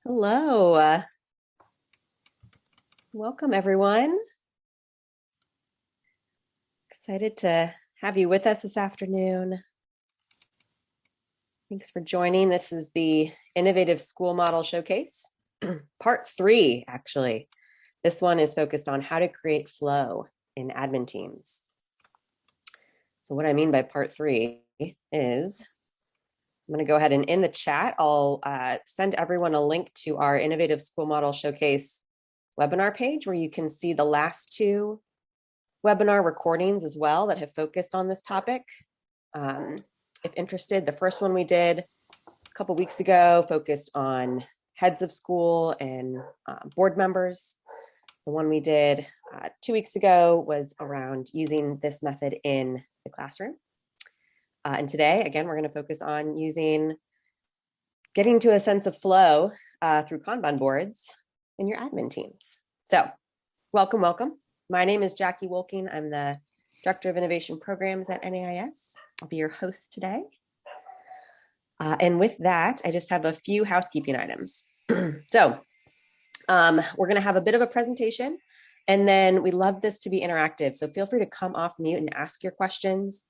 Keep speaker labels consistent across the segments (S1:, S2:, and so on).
S1: Hello. Welcome, everyone. Excited to have you with us this afternoon. Thanks for joining. This is the Innovative School Model Showcase, part 3, actually. This one is focused on how to create flow in admin teams. So what I mean by part 3 is, I'm going to go ahead and in the chat, I'll send everyone a link to our Innovative School Model Showcase webinar page where you can see the last 2 webinar recordings as well that have focused on this topic. If interested, the first one we did a couple weeks ago focused on heads of school and board members. The one we did 2 weeks ago was around using this method in the classroom. And today, again, we're going to focus on getting to a sense of flow through Kanban boards in your admin teams. So welcome, welcome. My name is Jackie Wolking. I'm the Director of Innovation Programs at NAIS. I'll be your host today. And with that, I just have a few housekeeping items. So we're going to have a bit of a presentation, and then we love this to be interactive. So feel free to come off mute and ask your questions.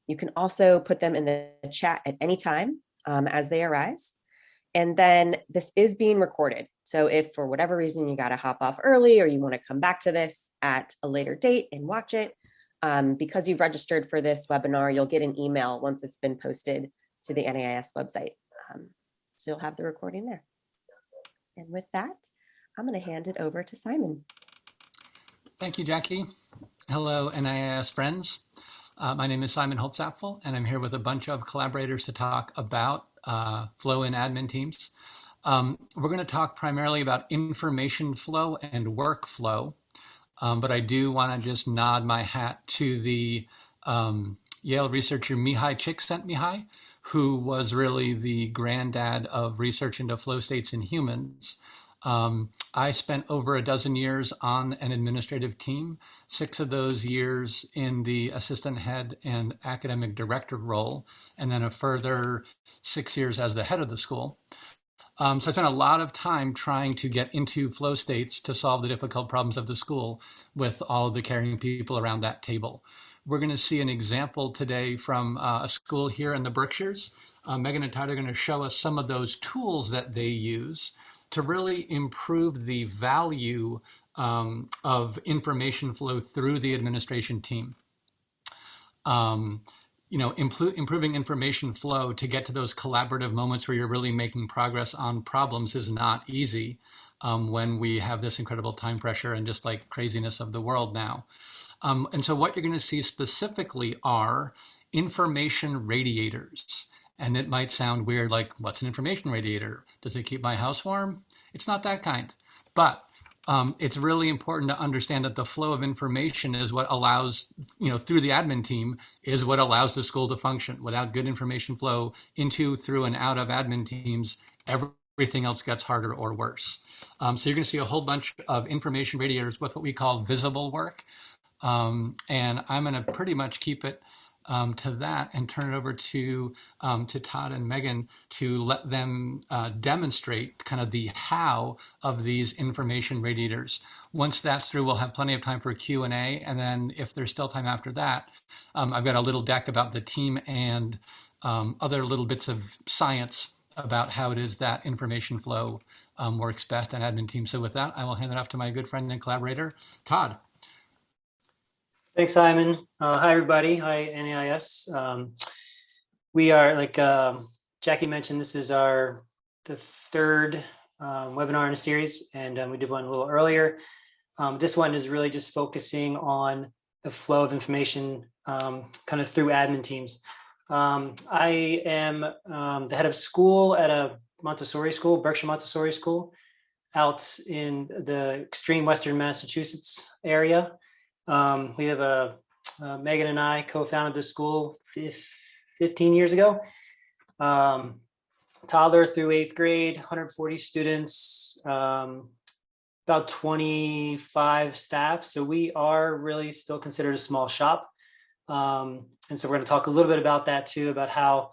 S1: You can also put them in the chat at any time as they arise. And then this is being recorded. So if for whatever reason you got to hop off early or you want to come back to this at a later date and watch it, because you've registered for this webinar, you'll get an email once it's been posted to the NAIS website. So you'll have the recording there. And with that, I'm going to hand it over to Simon.
S2: Thank you, Jackie. Hello, NAIS friends. My name is Simon Holtzapfel, and I'm here with a bunch of collaborators to talk about flow in admin teams. We're going to talk primarily about information flow and workflow, but I do want to just nod my hat to the Yale researcher Mihai Csikszentmihalyi, who was really the granddad of research into flow states in humans. I spent over a dozen years on an administrative team, 6 of those years in the assistant head and academic director role, and then a further 6 years as the head of the school. So I spent a lot of time trying to get into flow states to solve the difficult problems of the school with all of the caring people around that table. We're going to see an example today from a school here in the Berkshires. Megan and Todd are going to show us some of those tools that they use to really improve the value of information flow through the administration team. Improving information flow to get to those collaborative moments where you're really making progress on problems is not easy when we have this incredible time pressure and just like craziness of the world now. And so what you're going to see specifically are information radiators. And it might sound weird, like, what's an information radiator? Does it keep my house warm? It's not that kind. But it's really important to understand that the flow of information is what allows, through the admin team, is what allows the school to function. Without good information flow into, through, and out of admin teams, everything else gets harder or worse. So you're going to see a whole bunch of information radiators with what we call visible work. And I'm going to pretty much keep it to that and turn it over to Todd and Megan to let them demonstrate kind of the how of these information radiators. Once that's through, we'll have plenty of time for Q&A, and then if there's still time after that, I've got a little deck about the team and other little bits of science about how it is that information flow works best on admin teams. So with that, I will hand it off to my good friend and collaborator, Todd.
S3: Thanks, Simon. Hi, everybody. Hi, NAIS. We are, like Jackie mentioned, this is the 3rd webinar in a series, and we did one a little earlier. This one is really just focusing on the flow of information kind of through admin teams. I am the head of school at a Montessori school, Berkshire Montessori School, out in the extreme Western Massachusetts area. We have Megan and I co-founded the school 15 years ago. Toddler through 8th grade, 140 students, about about 25 staff. So we are really still considered a small shop. And so we're going to talk a little bit about that too, about how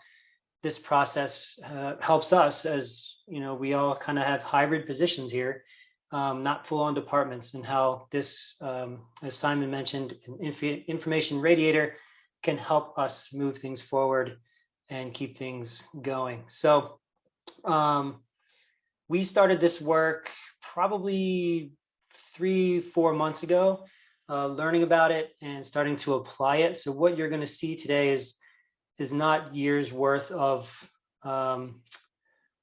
S3: this process helps us, as you know, we all kind of have hybrid positions here, not full-on departments, and how this, as Simon mentioned, an information radiator can help us move things forward and keep things going. So we started this work probably 3-4 months ago, learning about it and starting to apply it. So what you're going to see today is not years worth of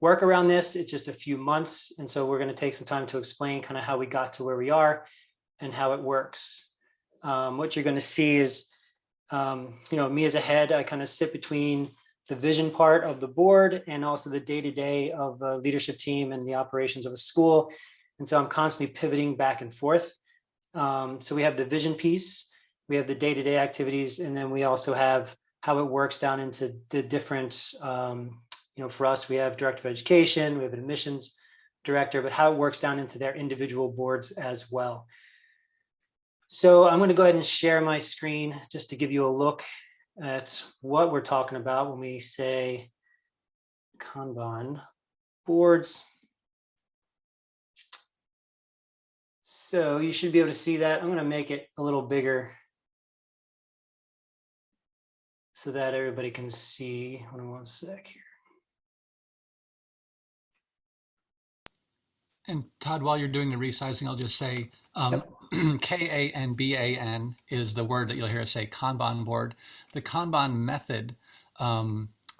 S3: work around this. It's just a few months. And so we're going to take some time to explain kind of how we got to where we are and how it works. What you're going to see is, me as a head, I kind of sit between the vision part of the board and also the day-to-day of the leadership team and the operations of a school. And so I'm constantly pivoting back and forth. So we have the vision piece, we have the day-to-day activities, and then we also have how it works down into the different, for us, we have director of education, we have an admissions director, but how it works down into their individual boards as well. So I'm going to go ahead and share my screen just to give you a look at what we're talking about when we say Kanban boards. So you should be able to see that. I'm going to make it a little bigger so that everybody can see. Hold on one sec here.
S2: And Todd, while you're doing the resizing, I'll just say Kanban is the word that you'll hear us say, Kanban board. The Kanban method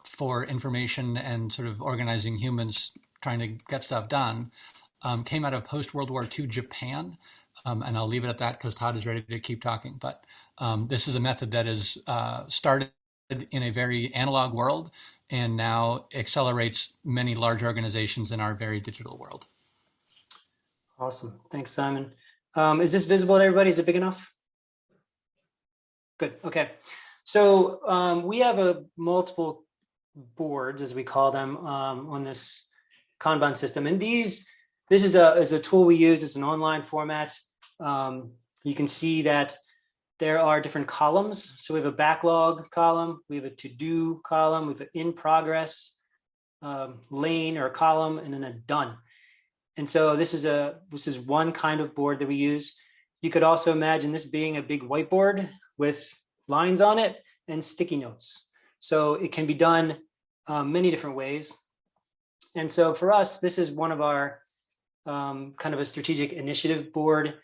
S2: for information and sort of organizing humans trying to get stuff done came out of post-World War II Japan. And I'll leave it at that because Todd is ready to keep talking. But this is a method that is started in a very analog world and now accelerates many large organizations in our very digital world.
S3: Awesome. Thanks, Simon. Is this visible to everybody? Is it big enough? Good. Okay. So we have multiple boards, as we call them, on this Kanban system. And this is a tool we use. It's an online format. You can see that there are different columns. So we have a backlog column, we have a to-do column, we have an in progress lane or a column, and then a done. And so this is one kind of board that we use. You could also imagine this being a big whiteboard with lines on it and sticky notes. So it can be done many different ways. And so for us, this is one of our kind of a strategic initiative board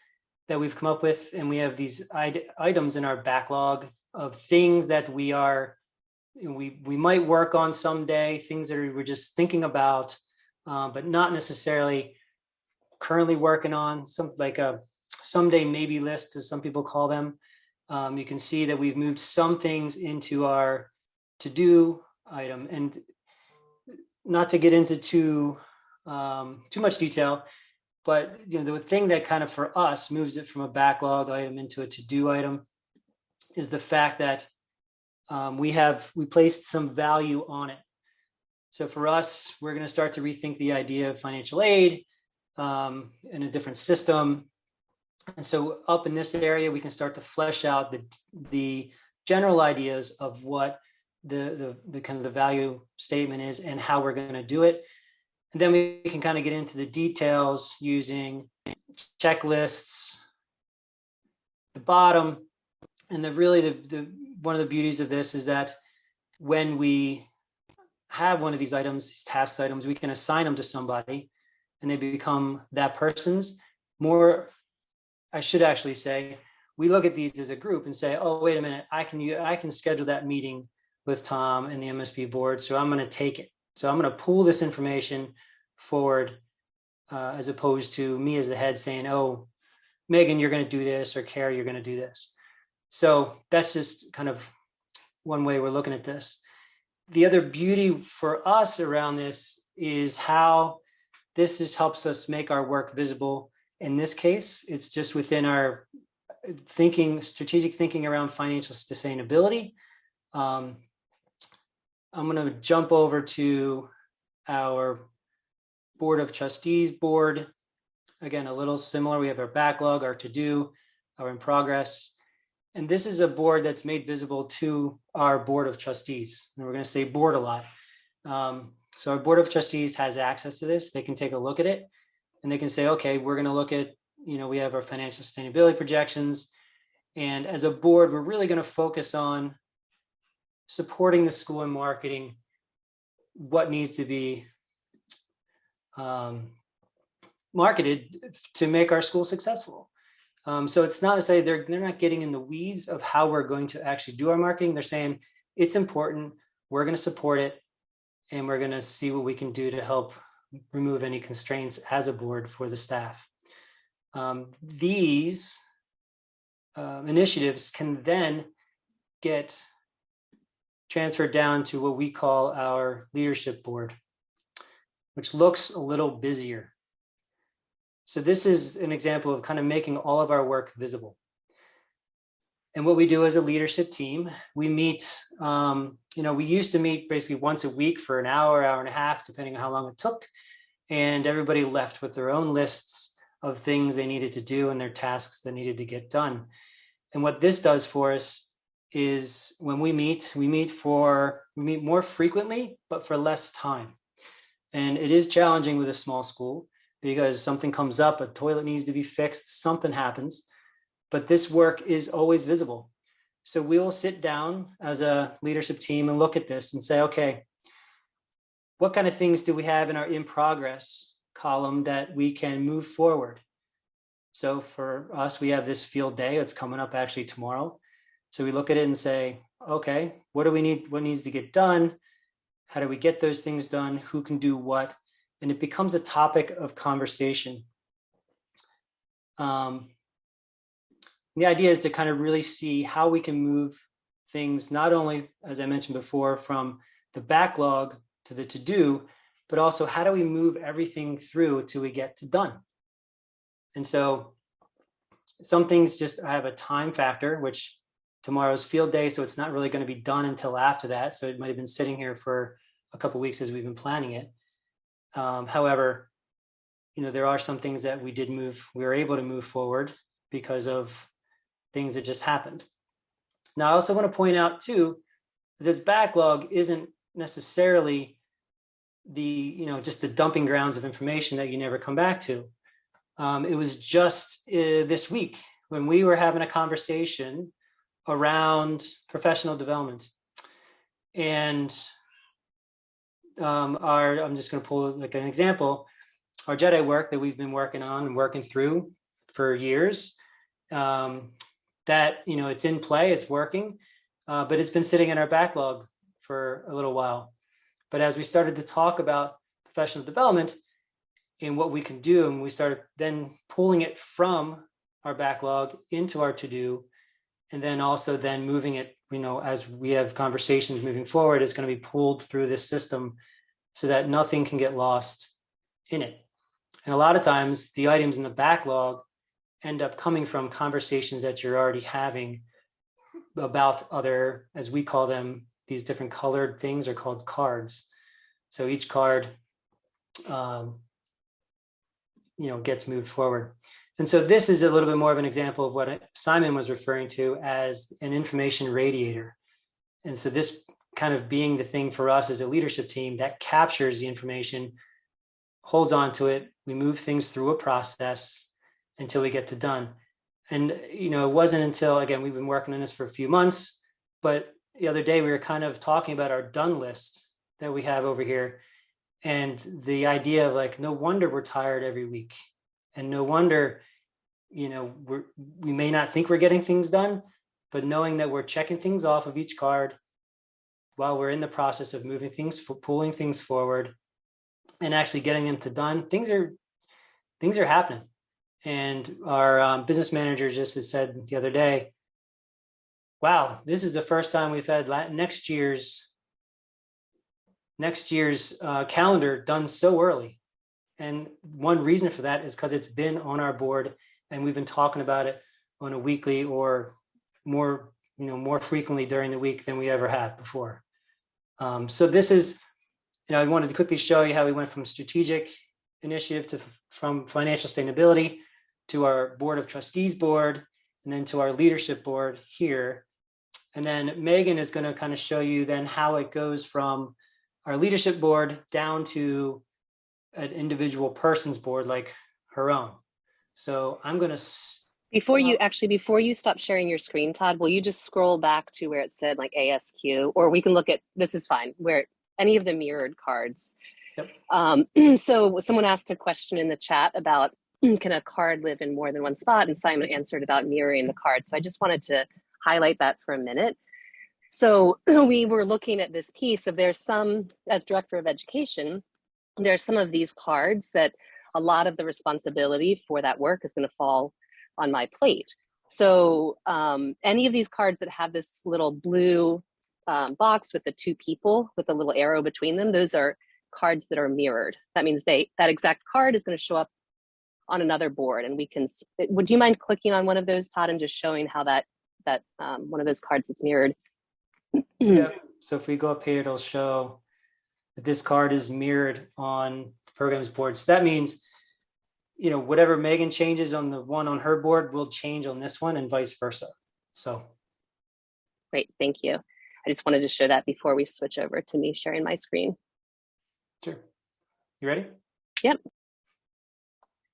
S3: that we've come up with. And we have these items in our backlog of things that we might work on someday, things that we're just thinking about, but not necessarily currently working on, some like a someday maybe list, as some people call them. You can see that we've moved some things into our to-do item, and not to get into too much detail, but the thing that kind of for us moves it from a backlog item into a to-do item is the fact that we placed some value on it. So for us, we're going to start to rethink the idea of financial aid in a different system. And so up in this area, we can start to flesh out the general ideas of what the kind of the value statement is and how we're going to do it. And then we can kind of get into the details using checklists, the bottom. And one of the beauties of this is that when we have one of these items, these task items, we can assign them to somebody and they become that person's. I should actually say, we look at these as a group and say, oh, wait a minute, I can schedule that meeting with Tom and the MSP board. So I'm going to take it. So I'm going to pull this information forward as opposed to me as the head saying, oh, Megan, you're going to do this, or Carrie, you're going to do this. So that's just kind of one way we're looking at this. The other beauty for us around this is how this helps us make our work visible. In this case, it's just within our strategic thinking around financial sustainability. I'm going to jump over to our Board of Trustees board. again, a little similar. We have our backlog, our to-do, our in progress. And this is a board that's made visible to our board of trustees. And we're going to say board a lot. So our board of trustees has access to this. They can take a look at it and they can say, okay, we're going to look at, we have our financial sustainability projections. And as a board, we're really going to focus on supporting the school in marketing what needs to be marketed to make our school successful. So it's not to say they're not getting in the weeds of how we're going to actually do our marketing. They're saying it's important, we're going to support it, and we're going to see what we can do to help remove any constraints as a board for the staff. These initiatives can then get transferred down to what we call our leadership board, which looks a little busier. So this is an example of kind of making all of our work visible. And what we do as a leadership team, we meet, we used to meet basically once a week for an hour, hour and a half, depending on how long it took. And everybody left with their own lists of things they needed to do and their tasks that needed to get done. And what this does for us is when we meet more frequently, but for less time. And it is challenging with a small school because something comes up, a toilet needs to be fixed, something happens, but this work is always visible. So we will sit down as a leadership team and look at this and say, okay, what kind of things do we have in our in progress column that we can move forward? So for us, we have this field day. It's coming up actually tomorrow. So we look at it and say, okay, what do we need? What needs to get done? How do we get those things done? Who can do what? And it becomes a topic of conversation. The idea is to kind of really see how we can move things, not only, as I mentioned before, from the backlog to the to-do, but also how do we move everything through till we get to done? And so some things just have a time factor, which tomorrow's field day, so it's not really going to be done until after that. So it might have been sitting here for a couple of weeks as we've been planning it. However, there are some things that we were able to move forward because of things that just happened. Now, I also want to point out too, this backlog isn't necessarily just the dumping grounds of information that you never come back to. It was just this week when we were having a conversation around professional development. And I'm just going to pull like an example, our JEDI work that we've been working on and working through for years, that, it's in play, it's working, but it's been sitting in our backlog for a little while. But as we started to talk about professional development and what we can do, and we started then pulling it from our backlog into our to-do, and then also then moving it, as we have conversations moving forward, it's going to be pulled through this system so that nothing can get lost in it. And a lot of times the items in the backlog end up coming from conversations that you're already having about other, as we call them, these different colored things are called cards. So each card, gets moved forward. And so this is a little bit more of an example of what Simon was referring to as an information radiator. And so this kind of being the thing for us as a leadership team that captures the information, holds on to it. We move things through a process until we get to done. And, it wasn't until, again, we've been working on this for a few months, but the other day we were kind of talking about our done list that we have over here. And the idea of like, no wonder we're tired every week. And no wonder, we may not think we're getting things done, but knowing that we're checking things off of each card while we're in the process of moving things, pulling things forward and actually getting them to done, things are happening. And our business manager just has said the other day, wow, this is the first time we've had next year's calendar done so early. And one reason for that is because it's been on our board and we've been talking about it on a weekly or more frequently during the week than we ever have before. So this is, I wanted to quickly show you how we went from strategic initiative from financial sustainability to our board of trustees board, and then to our leadership board here. And then Megan is going to kind of show you then how it goes from our leadership board down to an individual person's board, like her own. So I'm going to
S4: before you stop sharing your screen, Todd, will you just scroll back to where it said like ASQ, or we can look at, this is fine, where any of the mirrored cards. Yep. So someone asked a question in the chat about, can a card live in more than one spot? And Simon answered about mirroring the card. So I just wanted to highlight that for a minute. So we were looking at this piece of, there's some, as director of education, there's some of these cards that a lot of the responsibility for that work is going to fall on my plate. So any of these cards that have this little blue box with the two people with a little arrow between them, those are cards that are mirrored. That means that exact card is going to show up on another board, and we can, would you mind clicking on one of those, Todd, and just showing how that one of those cards is mirrored?
S3: Yeah. So if we go up here, it'll show that this card is mirrored on the program's board. So that means, you know, whatever Megan changes on the one on her board will change on this one, and vice versa. So
S4: great, thank you. I just wanted to show that before we switch over to me sharing my screen.
S3: Sure. You ready?
S4: Yep.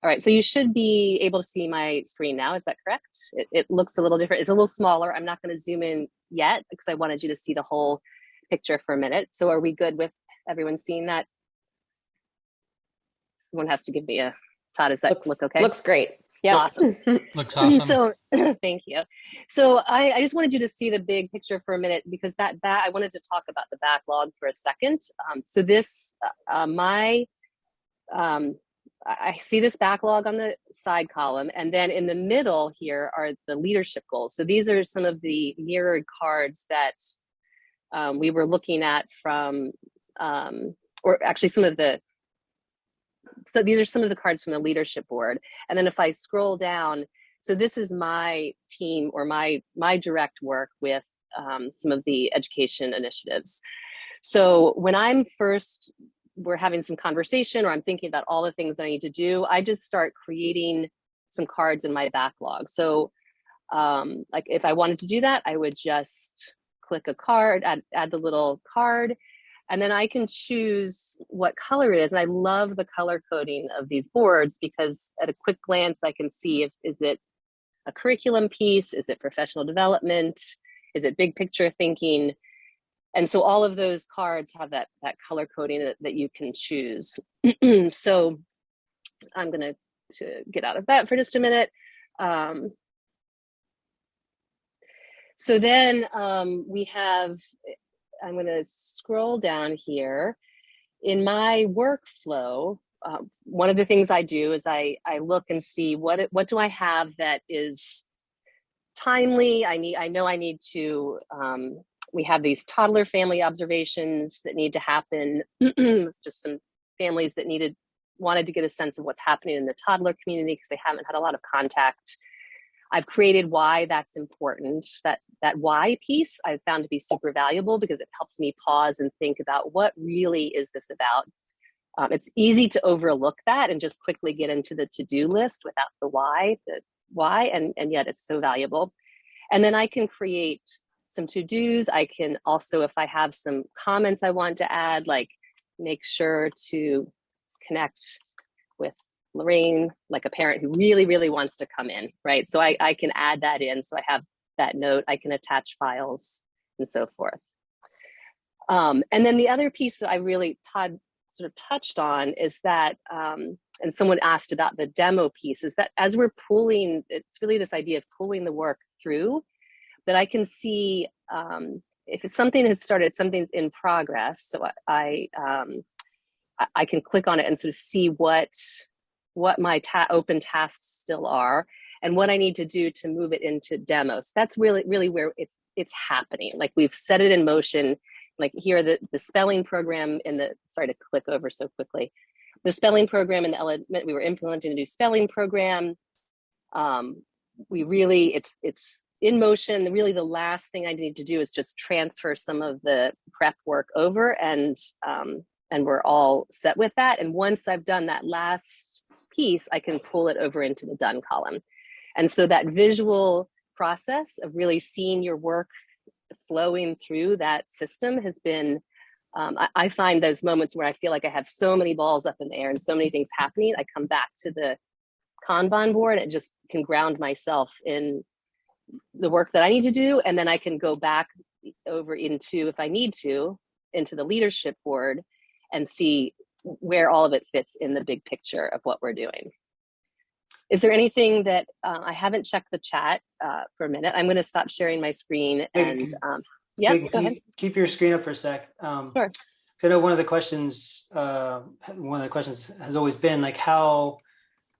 S4: All right, so you should be able to see my screen now, is that correct? It looks a little different, it's a little smaller. I'm not going to zoom in yet because I wanted you to see the whole picture for a minute. So are we good with everyone seeing that? Someone has to give me a, Todd, does that look okay?
S1: Looks great. Yeah.
S4: Awesome.
S2: Looks awesome.
S4: So thank you. So I just wanted you to see the big picture for a minute, because I wanted to talk about the backlog for a second. So this, I see this backlog on the side column, and then in the middle here are the leadership goals. So these are some of the mirrored cards that we were looking at from, or actually some of the, so these are some of the cards from the leadership board. And then if I scroll down, so this is my team or my direct work with some of the education initiatives. So when we're having some conversation, or I'm thinking about all the things that I need to do, I just start creating some cards in my backlog. So like if I wanted to do that, I would just click a card, add the little card, and then I can choose what color it is. And I love the color coding of these boards, because at a quick glance, I can see is it a curriculum piece? Is it professional development? Is it big picture thinking? And so all of those cards have that color coding that you can choose. So I'm going to get out of that for just a minute. So then we have, I'm going to scroll down here. In my workflow, one of the things I do is I look and see what do I have that is timely. I know I need to, we have these toddler family observations that need to happen, just some families that wanted to get a sense of what's happening in the toddler community because they haven't had a lot of contact. I've created why that's important. That why piece I've found to be super valuable, because it helps me pause and think about what really is this about. It's easy to overlook that and just quickly get into the to-do list without the why, and yet it's so valuable. And then I can create some to-dos. I can also, if I have some comments I want to add, like make sure to connect with Lorraine, like a parent who really, really wants to come in, right? So I can add that in. So I have that note, I can attach files and so forth. And then the other piece that Todd sort of touched on is that, and someone asked about the demo piece, is that as we're pulling, it's really this idea of pulling the work through, that I can see if it's something has started, something's in progress. So I can click on it and sort of see what my open tasks still are and what I need to do to move it into demos. That's really where it's happening. Like we've set it in motion. Like here, the spelling program sorry to click over so quickly. The spelling program in the element, we were implementing a new spelling program. It's in motion. Really the last thing I need to do is just transfer some of the prep work over and and we're all set with that. And once I've done that last piece, I can pull it over into the done column. And so that visual process of really seeing your work flowing through that system has been, I find those moments where I feel like I have so many balls up in the air and so many things happening, I come back to the Kanban board and just can ground myself in the work that I need to do. And then I can go back over into, if I need to, into the leadership board and see where all of it fits in the big picture of what we're doing. Is there anything that I haven't checked the chat for a minute? I'm going to stop sharing my screen and yeah, go ahead.
S3: Keep your screen up for a sec.
S4: Sure.
S3: So I know one of the questions has always been like, how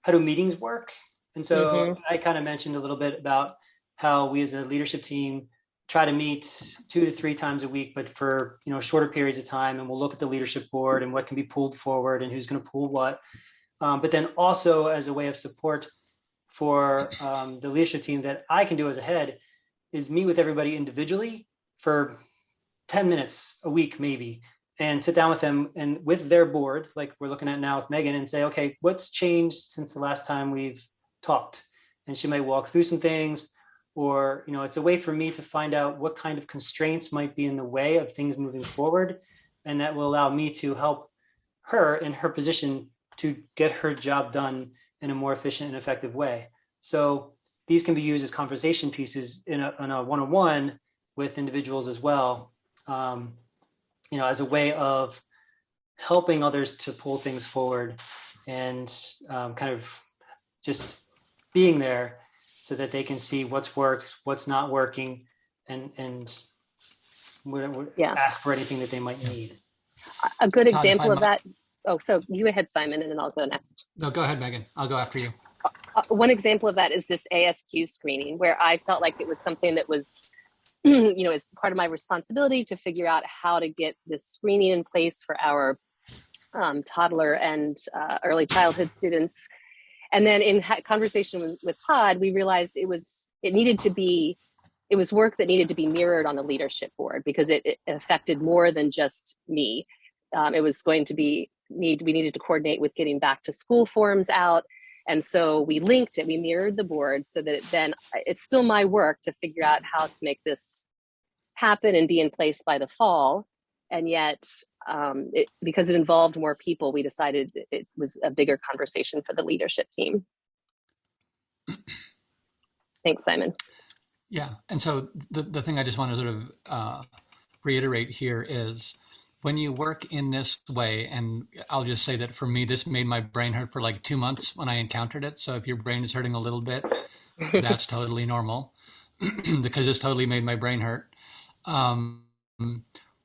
S3: do meetings work? And so I kind of mentioned a little bit about how we as a leadership team try to meet 2 to 3 times a week, but for shorter periods of time, and we'll look at the leadership board and what can be pulled forward and who's going to pull what. But then also as a way of support for the leadership team that I can do as a head is meet with everybody individually for 10 minutes a week, maybe, and sit down with them and with their board, like we're looking at now with Megan, and say, okay, what's changed since the last time we've talked? And she might walk through some things, or, it's a way for me to find out what kind of constraints might be in the way of things moving forward. And that will allow me to help her in her position to get her job done in a more efficient and effective way. So these can be used as conversation pieces in a one-on-one with individuals as well, as a way of helping others to pull things forward and kind of just being there so that they can see what's worked, what's not working, and ask for anything that they might need.
S4: A good example of that. Oh, so you go ahead, Simon, and then I'll go next.
S2: No, go ahead, Megan. I'll go after you.
S4: One example of that is this ASQ screening, where I felt like it was something that was, as part of my responsibility to figure out how to get this screening in place for our toddler and early childhood students. And then in conversation with Todd, we realized it was work that needed to be mirrored on the leadership board because it affected more than just me. It was going to be we needed to coordinate with getting back to school forms out. And so we linked it, we mirrored the board so that it's still my work to figure out how to make this happen and be in place by the fall. And yet, because it involved more people, we decided it was a bigger conversation for the leadership team. Thanks, Simon.
S2: Yeah, and so the thing I just want to sort of reiterate here is when you work in this way, and I'll just say that for me, this made my brain hurt for like 2 months when I encountered it. So if your brain is hurting a little bit, that's totally normal because this totally made my brain hurt.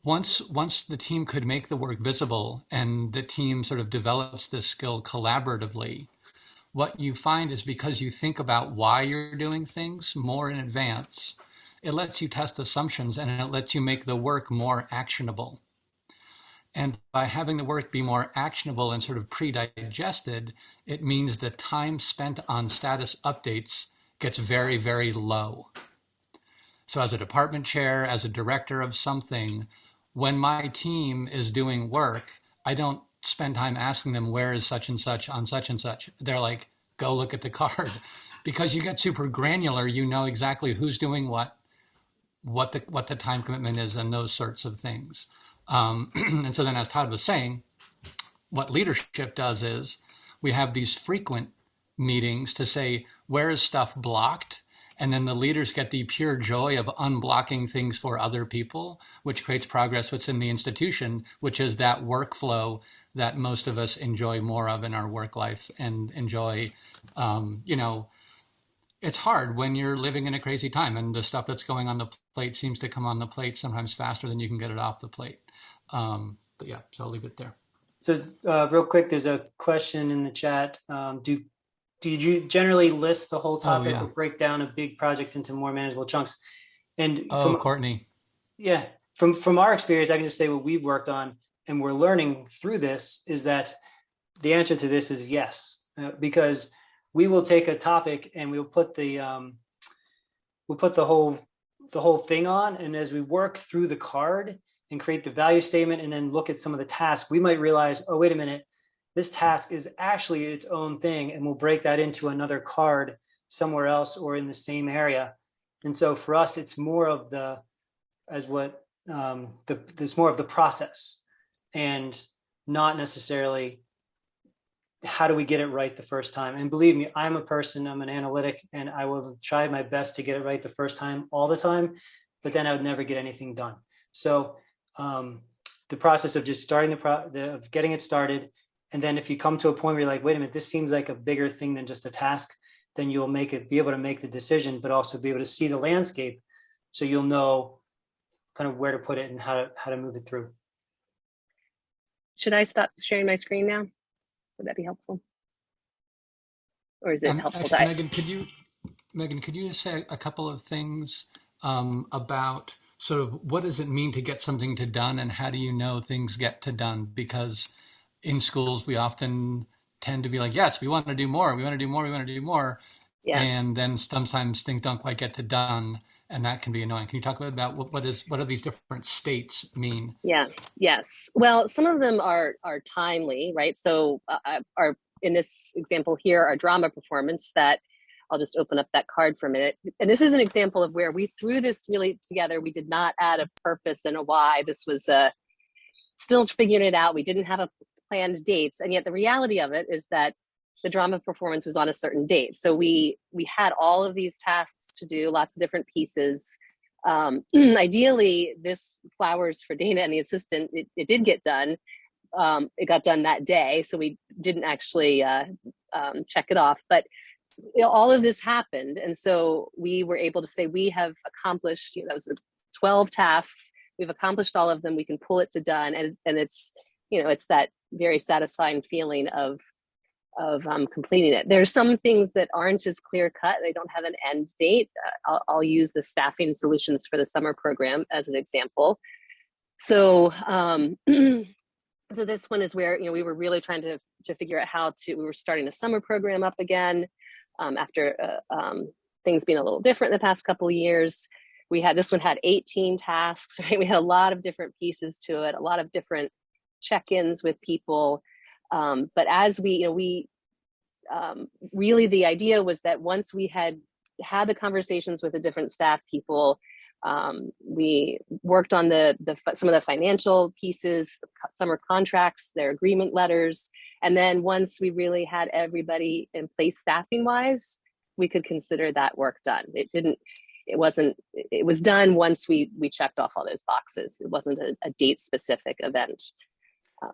S2: Once the team could make the work visible and the team sort of develops this skill collaboratively, what you find is because you think about why you're doing things more in advance, it lets you test assumptions and it lets you make the work more actionable. And by having the work be more actionable and sort of pre-digested, it means the time spent on status updates gets very, very low. So as a department chair, as a director of something, when my team is doing work, I don't spend time asking them, where is such and such on such and such? They're like, go look at the card. Because you get super granular, you know exactly who's doing what the time commitment is and those sorts of things. And so then as Todd was saying, what leadership does is we have these frequent meetings to say, where is stuff blocked? And then the leaders get the pure joy of unblocking things for other people, which creates progress within the institution, which is that workflow that most of us enjoy more of in our work life and enjoy. It's hard when you're living in a crazy time and the stuff that's going on the plate seems to come on the plate sometimes faster than you can get it off the plate. But yeah, so I'll leave it there. So
S3: real quick, there's a question in the chat. Do you generally list the whole topic or break down a big project into more manageable chunks? And
S2: Courtney.
S3: Yeah, from our experience, I can just say what we've worked on and we're learning through this is that the answer to this is yes, because we will take a topic and we'll put the whole thing on, and as we work through the card and create the value statement and then look at some of the tasks, we might realize, oh, wait a minute, this task is actually its own thing, and we'll break that into another card somewhere else or in the same area. And so for us, it's more of there's more of the process, and not necessarily how do we get it right the first time. And believe me, I'm an analytic, and I will try my best to get it right the first time all the time, but then I would never get anything done. So the process of just starting of getting it started, and then if you come to a point where you're like, wait a minute, this seems like a bigger thing than just a task, then you'll be able to make the decision, but also be able to see the landscape, so you'll know kind of where to put it and how to move it through.
S4: Should I stop sharing my screen now? Would that be helpful? Or is it helpful?
S2: Actually, Megan, could you just say a couple of things about sort of what does it mean to get something to done, and how do you know things get to done? Because in schools, we often tend to be like, yes, we want to do more, we want to do more, we want to do more. Yeah. And then sometimes things don't quite get to done, and that can be annoying. Can you talk a bit about what do these different states mean?
S4: Yeah. Yes. Well, some of them are timely, right? So our in this example here, our drama performance, that I'll just open up that card for a minute. And this is an example of where we threw this really together. We did not add a purpose and a why. This was still figuring it out. We didn't have a planned dates, and yet the reality of it is that the drama performance was on a certain date. So we had all of these tasks to do, lots of different pieces. Ideally, this flowers for Dana and the assistant, it did get done. It got done that day, so we didn't actually check it off. But all of this happened, and so we were able to say we have accomplished. That was 12 tasks. We've accomplished all of them. We can pull it to done, and it's it's that very satisfying feeling of completing it. There are some things that aren't as clear cut. They don't have an end date. I'll use the staffing solutions for the summer program as an example. So, so this one is where, we were really trying to figure out we were starting a summer program up again after things being a little different the past couple of years. This one had 18 tasks, right? We had a lot of different pieces to it, a lot of different check-ins with people. But as we really, the idea was that once we had the conversations with the different staff people, we worked on some of the financial pieces, summer contracts, their agreement letters. And then once we really had everybody in place staffing wise, we could consider that work done. It was done once we checked off all those boxes. It wasn't a date specific event.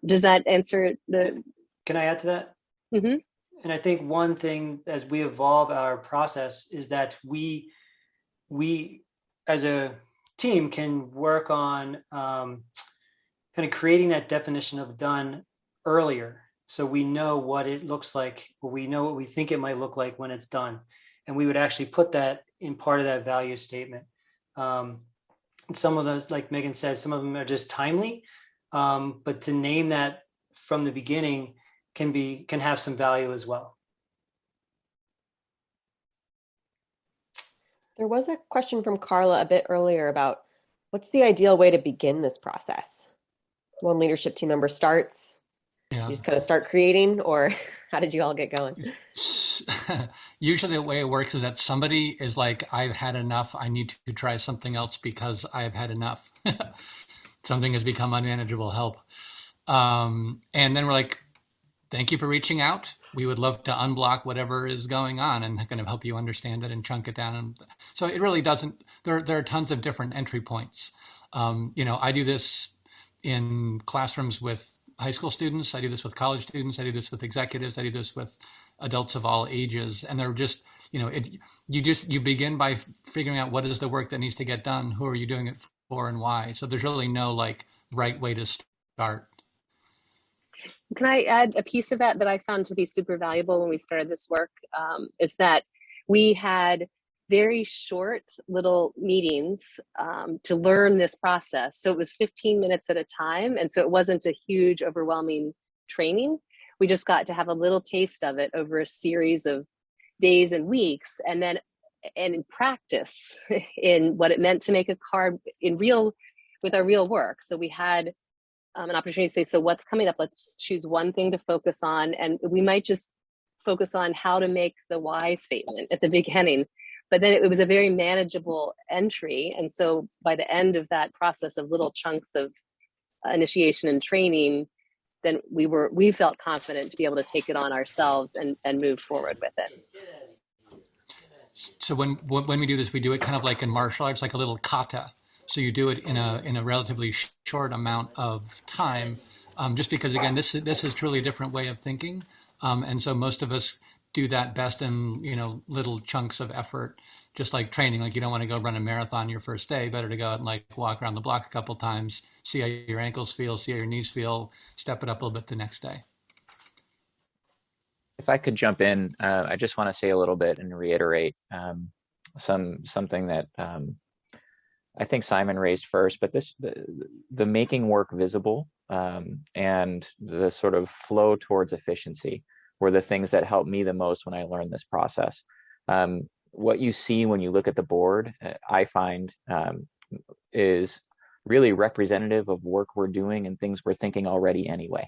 S4: Does that answer the?
S3: Can I add to that?
S4: Mm-hmm.
S3: And I think one thing as we evolve our process is that we as a team can work on kind of creating that definition of done earlier. So we know what it looks like, or we know what we think it might look like when it's done. And we would actually put that in part of that value statement. Some of those, like Megan said, some of them are just timely. But to name that from the beginning can have some value as well.
S1: There was a question from Carla a bit earlier about what's the ideal way to begin this process? One leadership team member starts, you just kind of start creating, or how did you all get going?
S2: Usually the way it works is that somebody is like, I've had enough. I need to try something else because I've had enough. Something has become unmanageable. Help. And then we're like, thank you for reaching out. We would love to unblock whatever is going on and kind of help you understand it and chunk it down. And so it really doesn't, there are tons of different entry points. I do this in classrooms with high school students. I do this with college students. I do this with executives. I do this with adults of all ages. And they're just, you begin by figuring out what is the work that needs to get done. Who are you doing it for and why? So there's really no right way to start.
S4: Can I add a piece of that I found to be super valuable when we started this work, is that we had very short little meetings to learn this process. So it was 15 minutes at a time. And so it wasn't a huge, overwhelming training. We just got to have a little taste of it over a series of days and weeks. And in practice, in what it meant to make a card in real with our real work. So we had an opportunity to say, so what's coming up? Let's choose one thing to focus on. And we might just focus on how to make the why statement at the beginning. But then it was a very manageable entry. And so by the end of that process of little chunks of initiation and training, then we felt confident to be able to take it on ourselves and move forward with it.
S2: So when we do this, we do it kind of like in martial arts, like a little kata. So you do it in a relatively short amount of time, just because again, this is truly a different way of thinking, and so most of us do that best in little chunks of effort, just like training. Like you don't want to go run a marathon your first day. Better to go out and like walk around the block a couple times, see how your ankles feel, see how your knees feel, step it up a little bit the next day.
S5: If I could jump in, I just want to say a little bit and reiterate something that I think Simon raised first, but the making work visible and the sort of flow towards efficiency were the things that helped me the most when I learned this process. What you see when you look at the board, I find is really representative of work we're doing and things we're thinking already anyway.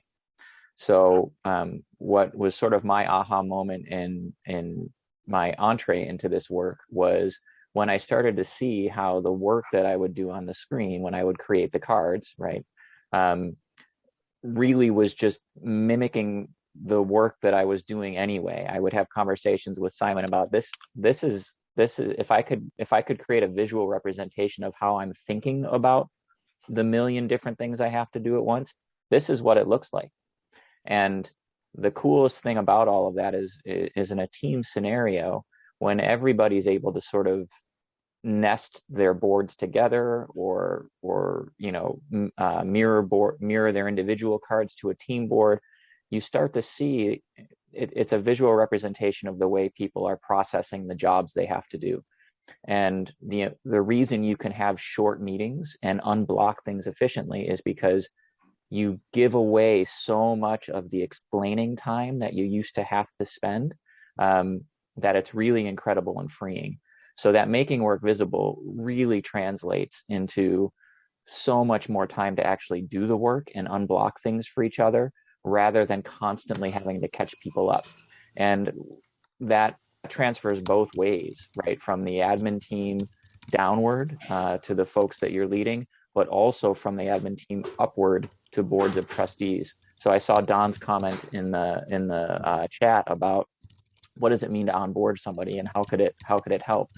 S5: So what was sort of my aha moment in my entree into this work was when I started to see how the work that I would do on the screen when I would create the cards, right, really was just mimicking the work that I was doing anyway. I would have conversations with Simon about this is if I could create a visual representation of how I'm thinking about the million different things I have to do at once, this is what it looks like. And the coolest thing about all of that is in a team scenario, when everybody's able to sort of nest their boards together or mirror their individual cards to a team board, you start to see it's a visual representation of the way people are processing the jobs they have to do. And the reason you can have short meetings and unblock things efficiently is because you give away so much of the explaining time that you used to have to spend, that it's really incredible and freeing. So that making work visible really translates into so much more time to actually do the work and unblock things for each other, rather than constantly having to catch people up. And that transfers both ways, right? From the admin team downward to the folks that you're leading, but also from the admin team upward to boards of trustees. So I saw Don's comment in the chat about what does it mean to onboard somebody and how could it help?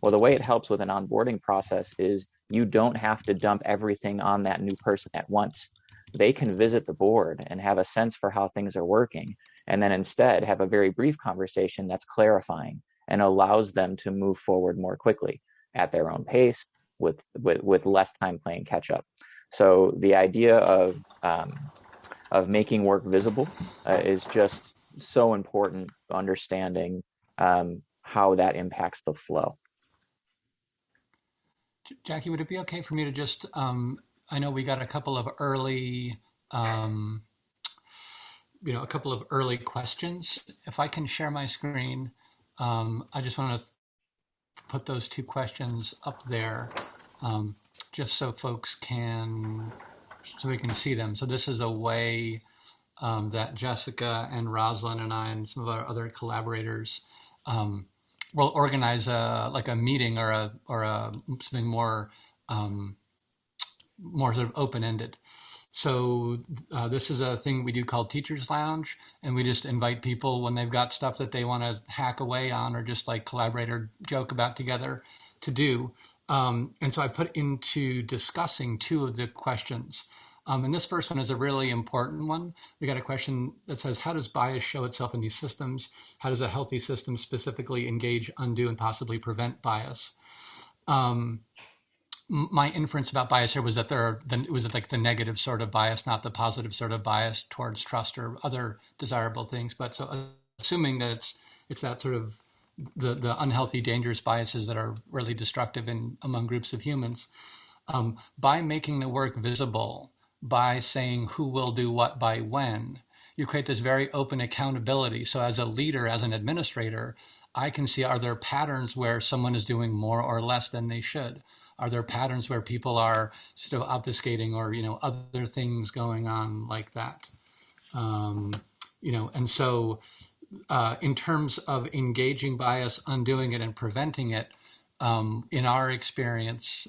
S5: Well, the way it helps with an onboarding process is you don't have to dump everything on that new person at once. They can visit the board and have a sense for how things are working, and then instead have a very brief conversation that's clarifying and allows them to move forward more quickly at their own pace with less time playing catch up. So the idea of making work visible is just so important, understanding how that impacts the flow.
S2: Jackie, would it be okay for me to just, I know we got a couple of early, questions. If I can share my screen, I just want to put those two questions up there, just so folks so we can see them. So this is a way that Jessica and Rosalind and I and some of our other collaborators will organize a meeting or something more sort of open-ended. So this is a thing we do called Teachers Lounge, and we just invite people when they've got stuff that they want to hack away on or just like collaborate or joke about together to do. And so I put into discussing two of the questions. And this first one is a really important one. We got a question that says, how does bias show itself in these systems? How does a healthy system specifically engage, undo, and possibly prevent bias? My inference about bias here was that it was like the negative sort of bias, not the positive sort of bias towards trust or other desirable things. But so assuming that it's that sort of the unhealthy, dangerous biases that are really destructive among groups of humans, by making the work visible, by saying who will do what by when, you create this very open accountability. So as a leader, as an administrator, I can see, are there patterns where someone is doing more or less than they should? Are there patterns where people are sort of obfuscating or, other things going on like that? And so in terms of engaging bias, undoing it, and preventing it, in our experience,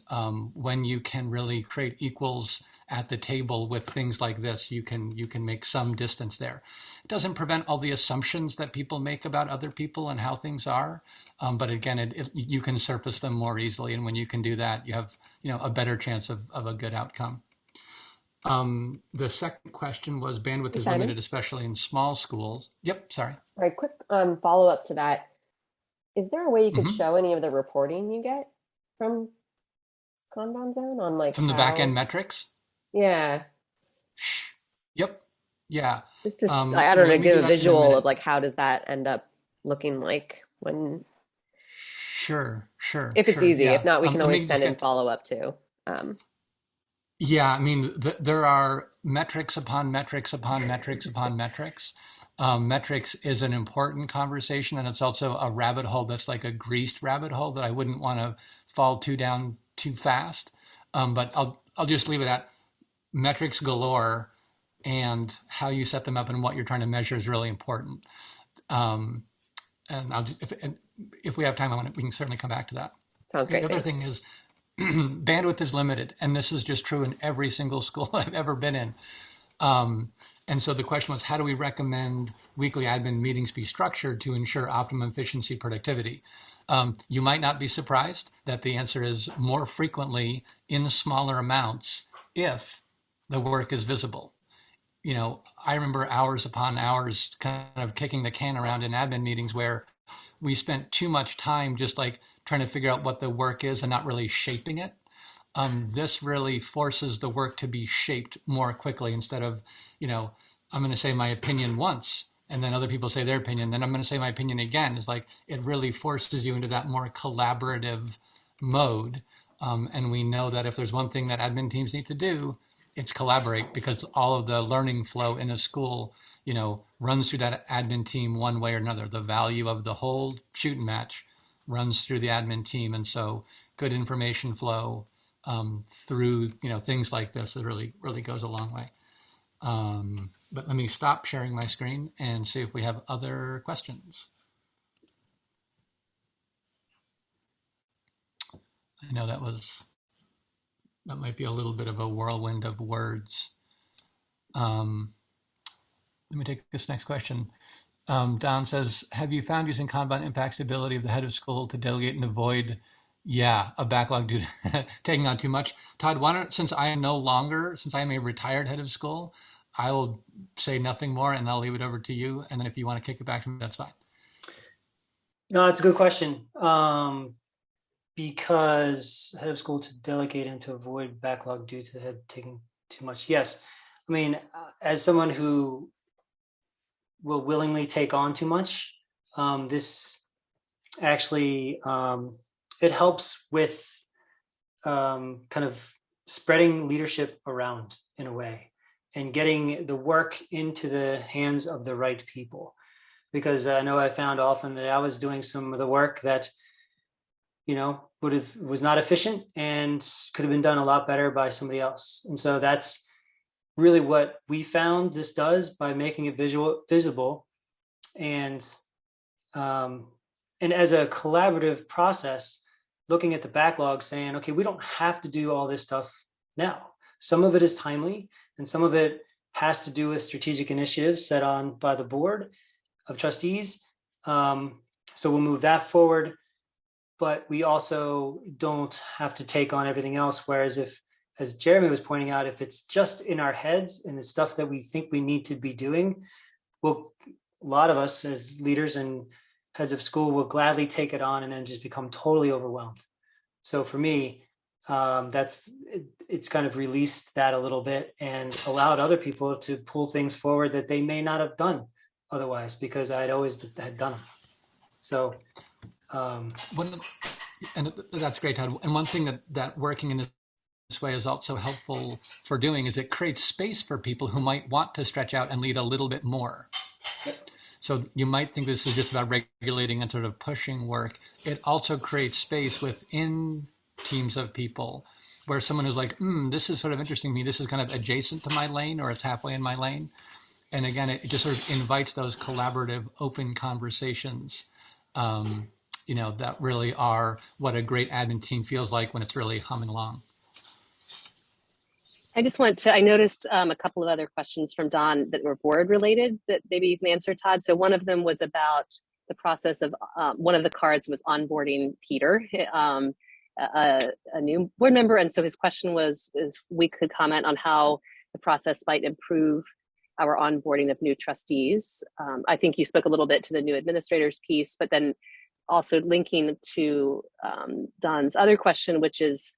S2: when you can really create equals at the table with things like this, you can make some distance there. It doesn't prevent all the assumptions that people make about other people and how things are, but again, you can surface them more easily, and when you can do that, you have a better chance of a good outcome. The second question was bandwidth is
S1: Simon?
S2: limited, especially in small schools. Yep, sorry.
S1: All right, quick follow up to that. Is there a way you could
S2: Mhm.
S1: show any of the reporting you get from Kanban Zone on like
S2: From the
S1: how...
S2: back end metrics?
S1: Yeah,
S2: Yep. Yeah.
S1: just to I don't know,
S2: Let me
S1: give
S2: do
S1: a
S2: that in a
S1: visual
S2: minute.
S1: of like how does that end up looking like when,
S2: Sure.
S1: if it's easy.
S2: Yeah.
S1: If not, we can
S2: Let
S1: always
S2: me
S1: send
S2: just
S1: in
S2: get,
S1: follow up too.
S2: yeah, I mean, there are metrics upon metrics upon metrics upon metrics. Metrics is an important conversation, and it's also a rabbit hole that's like a greased rabbit hole that I wouldn't want to fall down too fast. But I'll just leave it at metrics galore, and how you set them up and what you're trying to measure is really important. And if we have time, we can certainly come back to that.
S1: Sounds great.
S2: The other
S1: Thanks.
S2: thing is bandwidth is limited, and this is just true in every single school I've ever been in. And so the question was, how do we recommend weekly admin meetings be structured to ensure optimum efficiency I You might not be surprised that the answer is more frequently in smaller amounts if the work is visible. I remember hours upon hours kind of kicking the can around in admin meetings where we spent too much time just like trying to figure out what the work is and not really shaping it. This really forces the work to be shaped more quickly instead of, I'm going to say my opinion once and then other people say their opinion, then I'm going to say my opinion again. It's like it really forces you into that more collaborative mode. And we know that if there's one thing that admin teams need to do, it's collaborate, because all of the learning flow in a school, runs through that admin team one way or another. The value of the whole shooting match runs through the admin team. And so good information flow through, things like this, it really, really goes a long way. But let me stop sharing my screen and see if we have other questions. I know that might be a little bit of a whirlwind of words. Let me take this next question. Don says, have you found using Kanban impacts the ability of the head of school to delegate and avoid, a backlog due to taking on too much? Todd, why don't, since I am a retired head of school, I will say nothing more and I'll leave it over to you. And then if you want to kick it back to me, that's fine.
S3: No, it's a good question. Because head of school to delegate and to avoid backlog due to head taking too much. Yes. I mean, as someone who will willingly take on too much, this actually, it helps with kind of spreading leadership around in a way and getting the work into the hands of the right people. Because I know I found often that I was doing some of the work that was not efficient and could have been done a lot better by somebody else. And so that's really what we found this does by making it visible. And as a collaborative process, looking at the backlog saying, okay, we don't have to do all this stuff now. Some of it is timely and some of it has to do with strategic initiatives set on by the board of trustees. So we'll move that forward. But we also don't have to take on everything else. Whereas if, as Jeremy was pointing out, if it's just in our heads and the stuff that we think we need to be doing, well, a lot of us as leaders and heads of school will gladly take it on and then just become totally overwhelmed. So for me, it's kind of released that a little bit and allowed other people to pull things forward that they may not have done otherwise, because I'd always had done them. So.
S2: And that's great, Todd. And one thing that working in this way is also helpful for doing is it creates space for people who might want to stretch out and lead a little bit more. So you might think this is just about regulating and sort of pushing work. It also creates space within teams of people where someone who's like, this is sort of interesting to me. This is kind of adjacent to my lane, or it's halfway in my lane. And again, it just sort of invites those collaborative, open conversations, that really are what a great admin team feels like when it's really humming along.
S4: I noticed a couple of other questions from Don that were board related that maybe you can answer, Todd. So one of them was about the process of, one of the cards was onboarding Peter, a new board member. And so his question was, if we could comment on how the process might improve our onboarding of new trustees. I think you spoke a little bit to the new administrators piece, but then also linking to Don's other question, which is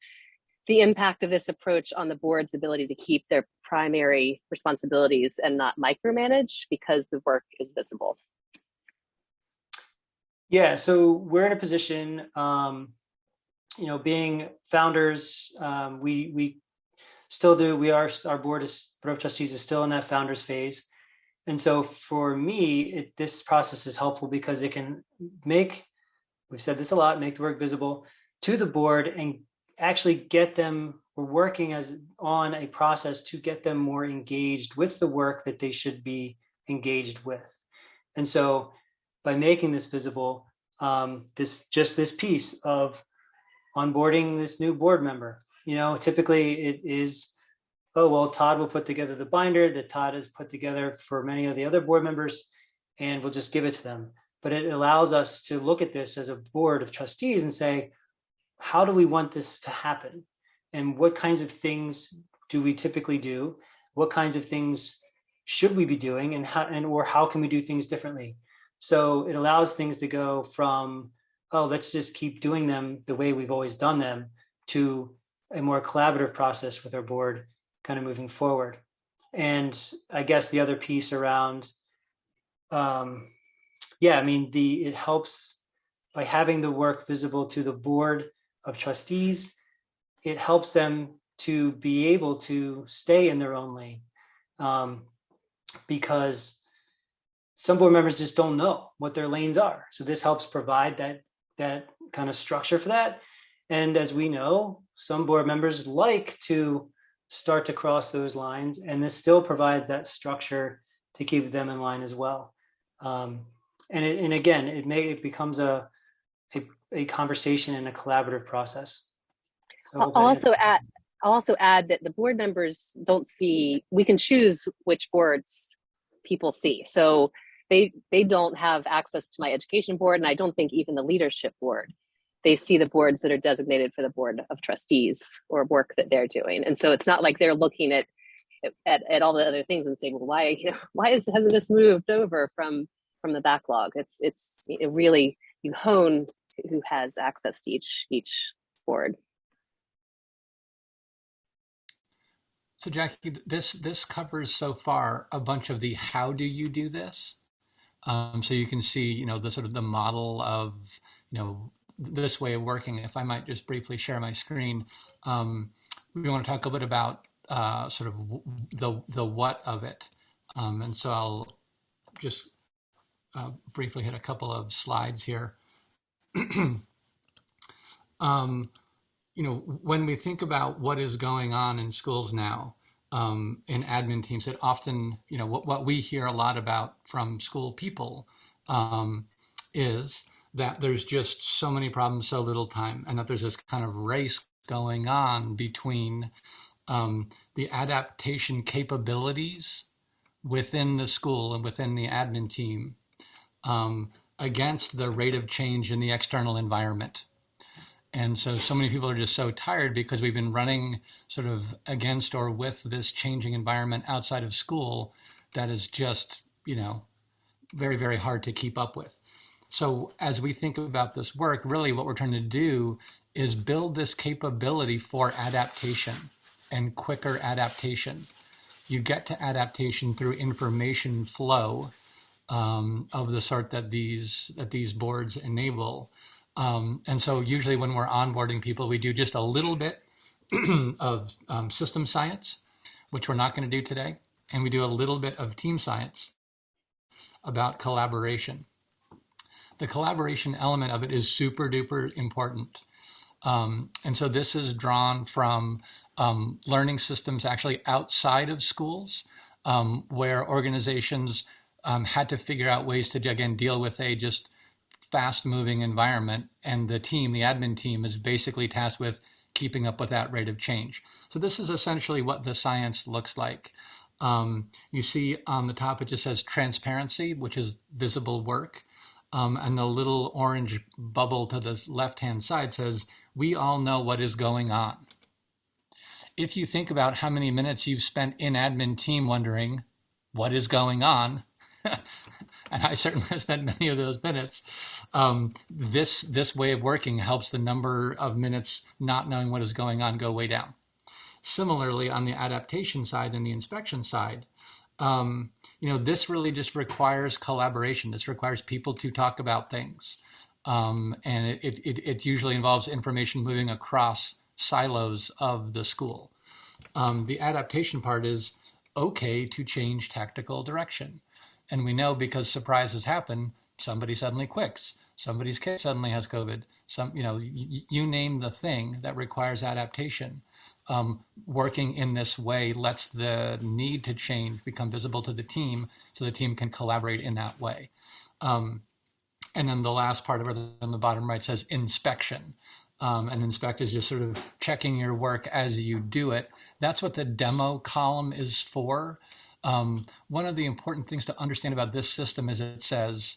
S4: the impact of this approach on the board's ability to keep their primary responsibilities and not micromanage because the work is visible.
S3: Yeah, so we're in a position, being founders, we still do, our board of trustees is still in that founders phase. And so for me, this process is helpful because it can make, we've said this a lot, make the work visible to the board and actually get them, we're working on a process to get them more engaged with the work that they should be engaged with. And so by making this visible, this piece of onboarding this new board member, typically it is, oh, well, Todd will put together the binder that Todd has put together for many of the other board members, and we'll just give it to them. But it allows us to look at this as a board of trustees and say, how do we want this to happen? And what kinds of things do we typically do? What kinds of things should we be doing, and how can we do things differently? So it allows things to go from, oh, let's just keep doing them the way we've always done them, to a more collaborative process with our board kind of moving forward. And I guess the other piece around, it helps by having the work visible to the board of trustees. It helps them to be able to stay in their own lane, because some board members just don't know what their lanes are. So this helps provide that kind of structure for that. And as we know, some board members like to start to cross those lines, and this still provides that structure to keep them in line as well. And again, it becomes a conversation and a collaborative process. So
S4: I'll also add that the board members don't see, we can choose which boards people see. So they don't have access to my education board, and I don't think even the leadership board. They see the boards that are designated for the board of trustees or work that they're doing. And so it's not like they're looking at all the other things and saying, well, why hasn't this moved over from the backlog? It really, you hone who has access to each board.
S2: So Jackie, this covers so far a bunch of the how do you do this. So you can see, the sort of the model of, this way of working. If I might just briefly share my screen, we want to talk a bit about sort of the what of it. And so I'll just briefly hit a couple of slides here. When we think about what is going on in schools now, in admin teams, that often, what we hear a lot about from school people is that there's just so many problems, so little time, and that there's this kind of race going on between the adaptation capabilities within the school and within the admin team against the rate of change in the external environment. And so many people are just so tired because we've been running sort of against or with this changing environment outside of school that is just, very, very hard to keep up with. So as we think about this work, really what we're trying to do is build this capability for adaptation and quicker adaptation. You get to adaptation through information flow of the sort that these boards enable. And so usually when we're onboarding people, we do just a little bit of system science, which we're not going to do today. And we do a little bit of team science. about collaboration. The collaboration element of it is super duper important. And so this is drawn from learning systems actually outside of schools, where organizations had to figure out ways to, again, deal with a just fast moving environment. And the team, the admin team, is basically tasked with keeping up with that rate of change. So this is essentially what the science looks like. You see on the top, it just says transparency, which is visible work. And the little orange bubble to the left-hand side says, we all know what is going on. If you think about how many minutes you've spent in admin team wondering what is going on, and I certainly have spent many of those minutes, this way of working helps the number of minutes not knowing what is going on go way down. Similarly, on the adaptation side and the inspection side, this really just requires collaboration. This requires people to talk about things. And it usually involves information moving across silos of the school. The adaptation part is okay to change tactical direction. And we know because surprises happen, somebody suddenly quits. Somebody's kid suddenly has COVID. You name the thing that requires adaptation. Working in this way lets the need to change become visible to the team so the team can collaborate in that way. And then the last part of it on the bottom right says inspection. And inspect is just sort of checking your work as you do it. That's what the demo column is for. One of the important things to understand about this system is it says,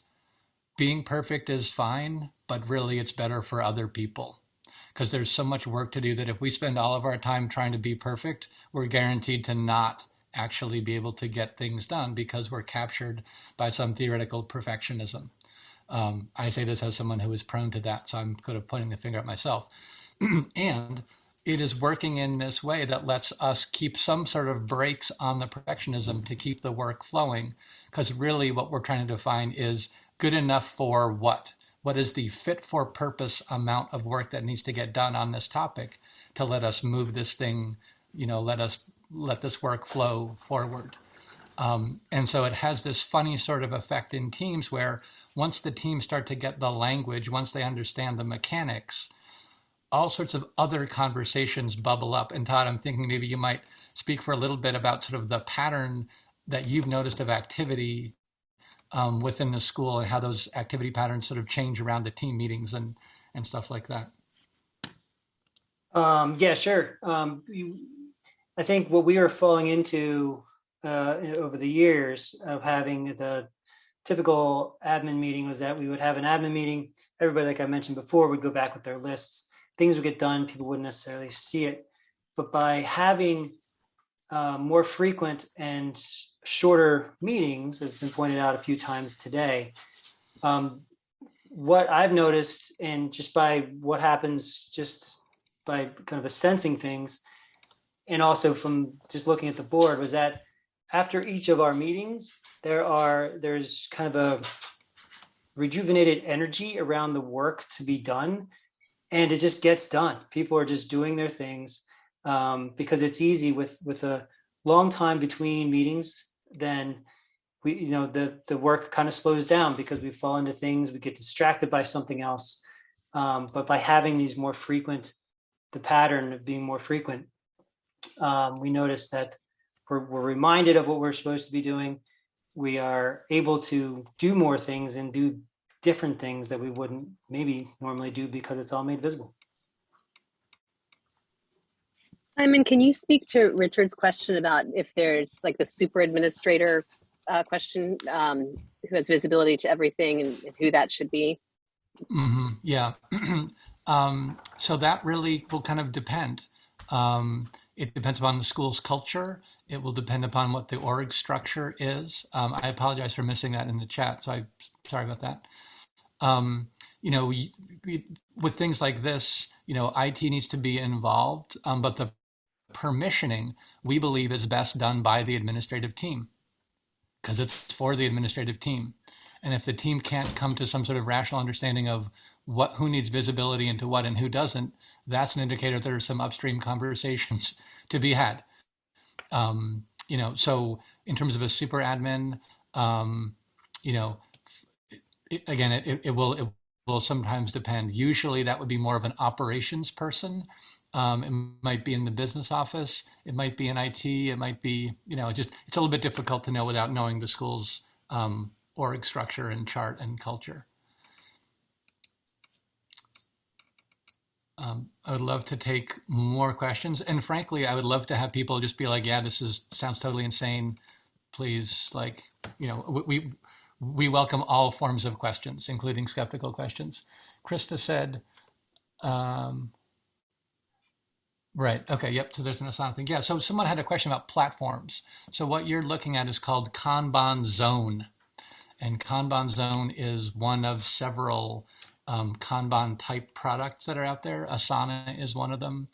S2: being perfect is fine, but really it's better for other people. Because there's so much work to do that if we spend all of our time trying to be perfect, we're guaranteed to not actually be able to get things done because we're captured by some theoretical perfectionism. I say this as someone who is prone to that, so I'm kind of pointing the finger at myself. And it is working in this way that lets us keep some sort of brakes on the perfectionism to keep the work flowing, because really what we're trying to define is good enough for what? What is the fit for purpose amount of work that needs to get done on this topic to let us move this thing, let this work flow forward. And so it has this funny sort of effect in teams where once the teams start to get the language, once they understand the mechanics, all sorts of other conversations bubble up. And Todd, I'm thinking maybe you might speak for a little bit about sort of the pattern that you've noticed of activity within the school and how those activity patterns sort of change around the team meetings and stuff like that.
S3: Yeah, sure. I think what we are falling into over the years of having the typical admin meeting was that we would have an admin meeting. Everybody, like I mentioned before, would go back with their lists. Things would get done. People wouldn't necessarily see it. But by having more frequent and shorter meetings, as has been pointed out a few times today, what I've noticed, and just by what happens just by kind of sensing things, and also from just looking at the board, was that after each of our meetings, there's kind of a rejuvenated energy around the work to be done, and it just gets done. People are just doing their things because it's easy with a long time between meetings. Then the work kind of slows down because we fall into things, we get distracted by something else. But by having these more frequent, the pattern of being more frequent, we notice that we're reminded of what we're supposed to be doing. We are able to do more things and do different things that we wouldn't maybe normally do because it's all made visible.
S4: Simon, can you speak to Richard's question about if there's like the super administrator question, who has visibility to everything and who that should be?
S2: Mm-hmm. Yeah. So that really will kind of depend. It depends upon the school's culture. It will depend upon what the org structure is. I apologize for missing that in the chat, so I'm sorry about that. With things like this, IT needs to be involved, but the permissioning, we believe, is best done by the administrative team because it's for the administrative team. And if the team can't come to some sort of rational understanding of who needs visibility into what and who doesn't, that's an indicator there are some upstream conversations to be had. So in terms of a super admin, you know, it will sometimes depend. Usually that would be more of an operations person. It might be in the business office. It might be in IT. It might be, just it's a little bit difficult to know without knowing the school's org structure and chart and culture. I would love to take more questions. And frankly, I would love to have people just be like, yeah, sounds totally insane. Please, we welcome all forms of questions, including skeptical questions. Krista said, right, okay, yep, so there's an Asana thing. Yeah, so someone had a question about platforms. So what you're looking at is called Kanban Zone. And Kanban Zone is one of several Kanban type products that are out there. Asana is one of them.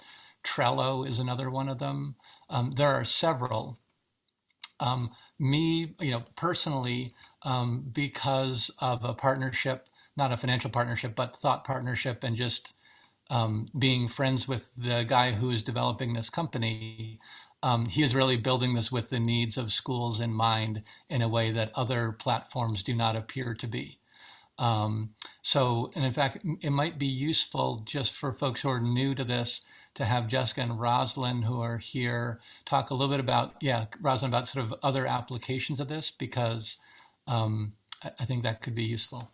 S2: Trello is another one of them. There are several. Me, personally, because of a partnership, not a financial partnership, but thought partnership, and just being friends with the guy who is developing this company, he is really building this with the needs of schools in mind in a way that other platforms do not appear to be. And in fact, it might be useful just for folks who are new to this to have Jessica and Rosalind, who are here, talk a little bit about, Rosalind, about sort of other applications of this, because I think that could be useful.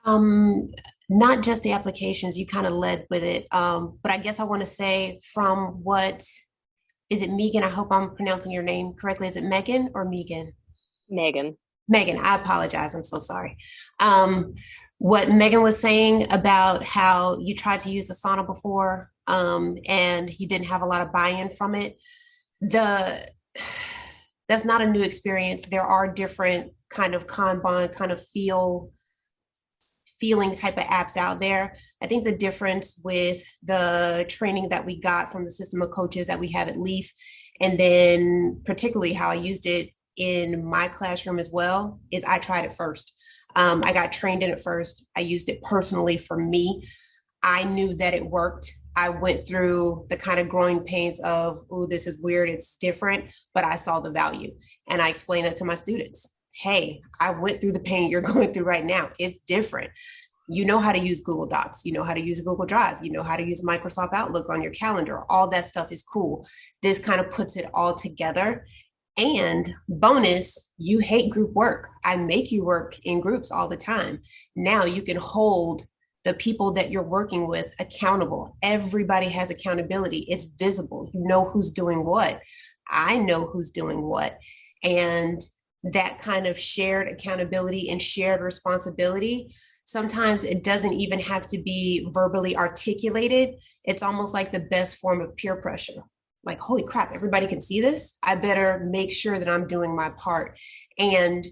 S6: Not just the applications, you kind of led with it, but I guess I want to say from is it Megan? I hope I'm pronouncing your name correctly. Is it Megan or Megan?
S4: Megan.
S6: Megan, I apologize. I'm so sorry. What Megan was saying about how you tried to use Asana before and you didn't have a lot of buy-in from it. That's not a new experience. There are different kind of Kanban, kind of feeling type of apps out there. I think the difference with the training that we got from the system of coaches that we have at LEAF, and then particularly how I used it in my classroom as well, is I tried it first. I got trained in it first. I used it personally for me. I knew that it worked. I went through the kind of growing pains of, oh, this is weird, it's different, but I saw the value. And I explained that to my students. Hey, I went through the pain you're going through right now. It's different. You know how to use Google Docs. You know how to use Google Drive. You know how to use Microsoft Outlook on your calendar. All that stuff is cool. This kind of puts it all together. And bonus, you hate group work. I make you work in groups all the time. Now you can hold the people that you're working with accountable. Everybody has accountability. It's visible. You know who's doing what. I know who's doing what. And that kind of shared accountability and shared responsibility, sometimes it doesn't even have to be verbally articulated. It's almost like the best form of peer pressure. Like, holy crap, everybody can see this. I better make sure that I'm doing my part. And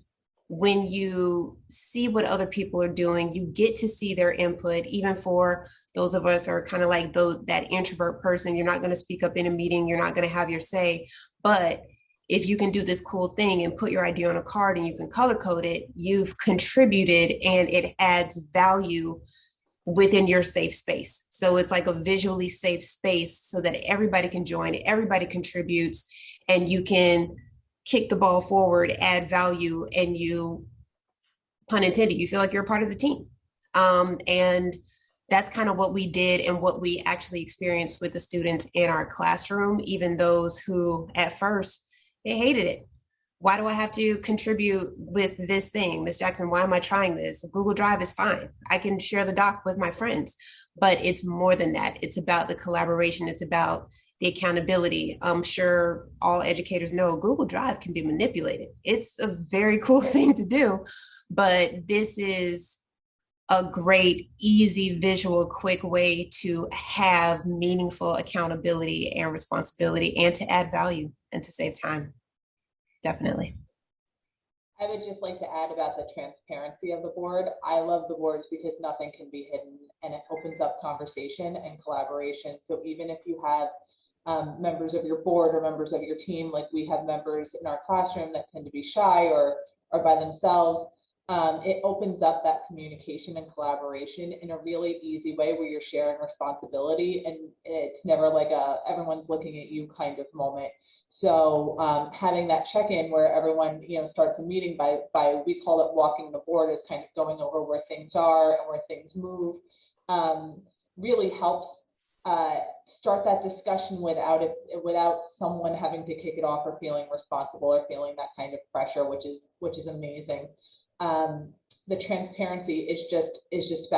S6: when you see what other people are doing, you get to see their input. Even for those of us who are kind of like that introvert person, you're not going to speak up in a meeting. You're not going to have your say. But if you can do this cool thing and put your idea on a card and you can color code it, you've contributed and it adds value within your safe space. So it's like a visually safe space so that everybody can join, everybody contributes, and you can kick the ball forward, add value, and you, pun intended, you feel like you're a part of the team. And that's kind of what we did and what we actually experienced with the students in our classroom, even those who at first, they hated it. Why do I have to contribute with this thing? Ms. Jackson, why am I trying this? Google Drive is fine. I can share the doc with my friends, but it's more than that. It's about the collaboration. It's about the accountability. I'm sure all educators know Google Drive can be manipulated. It's a very cool thing to do, but this is a great, easy, visual, quick way to have meaningful accountability and responsibility and to add value and to save time. Definitely.
S7: I would just like to add about the transparency of the board. I love the boards because nothing can be hidden and it opens up conversation and collaboration. So even if you have members of your board or members of your team, like we have members in our classroom that tend to be shy or by themselves, it opens up that communication and collaboration in a really easy way where you're sharing responsibility and it's never like a everyone's looking at you kind of moment. So having that check-in where everyone, starts a meeting by we call it walking the board, is kind of going over where things are and where things move, really helps start that discussion without someone having to kick it off or feeling responsible or feeling that kind of pressure, which is amazing. The transparency is just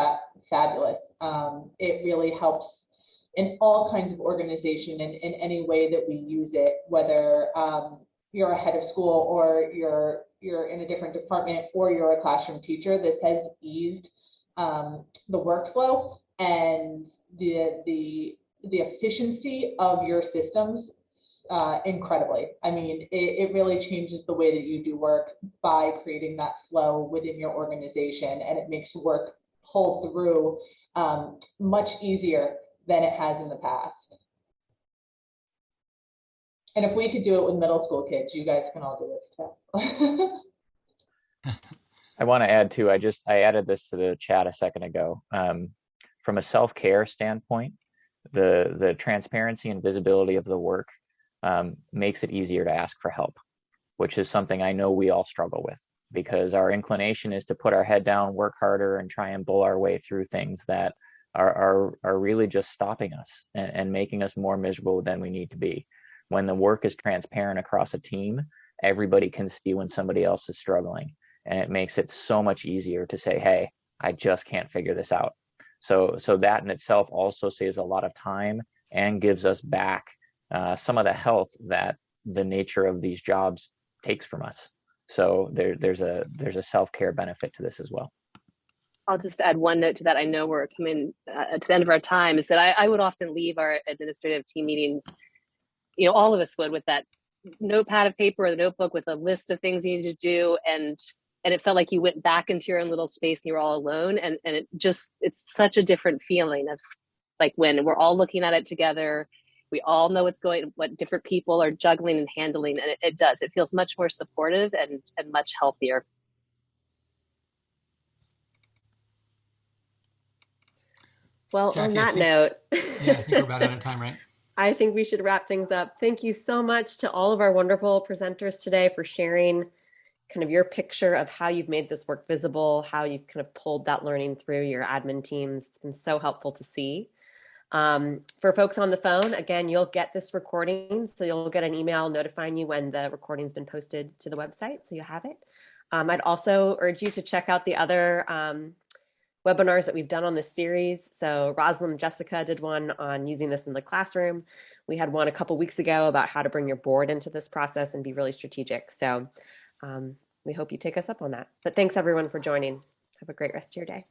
S7: fabulous. It really helps in all kinds of organization and in any way that we use it, whether you're a head of school or you're in a different department or you're a classroom teacher. This has eased the workflow and the efficiency of your systems incredibly. I mean, it really changes the way that you do work by creating that flow within your organization, and it makes work pull through much easier than it has in the past. And if we could do it with middle school kids, you guys can all do this too.
S5: I want to add too, I added this to the chat a second ago. From a self-care standpoint, the transparency and visibility of the work makes it easier to ask for help, which is something I know we all struggle with, because our inclination is to put our head down, work harder, and try and bull our way through things that are really just stopping us and making us more miserable than we need to be. When the work is transparent across a team, everybody can see when somebody else is struggling, and it makes it so much easier to say, hey, I just can't figure this out. So that in itself also saves a lot of time and gives us back some of the health that the nature of these jobs takes from us. So there's a self-care benefit to this as well.
S4: I'll just add one note to that. I know we're coming to the end of our time, is that I would often leave our administrative team meetings, all of us would, with that notepad of paper or the notebook with a list of things you need to do. And it felt like you went back into your own little space and you were all alone. And it's such a different feeling of like when we're all looking at it together, we all know what different people are juggling and handling. And it feels much more supportive and much healthier.
S1: Well,
S2: Jackie,
S1: on that note,
S2: yeah, I think we're about out of time, right?
S1: I think we should wrap things up. Thank you so much to all of our wonderful presenters today for sharing kind of your picture of how you've made this work visible, how you've kind of pulled that learning through your admin teams. It's been so helpful to see. For folks on the phone, again, you'll get this recording. So you'll get an email notifying you when the recording's been posted to the website, so you have it. I'd also urge you to check out the other webinars that we've done on this series. So Rosalind and Jessica did one on using this in the classroom. We had one a couple weeks ago about how to bring your board into this process and be really strategic. So we hope you take us up on that. But thanks everyone for joining. Have a great rest of your day.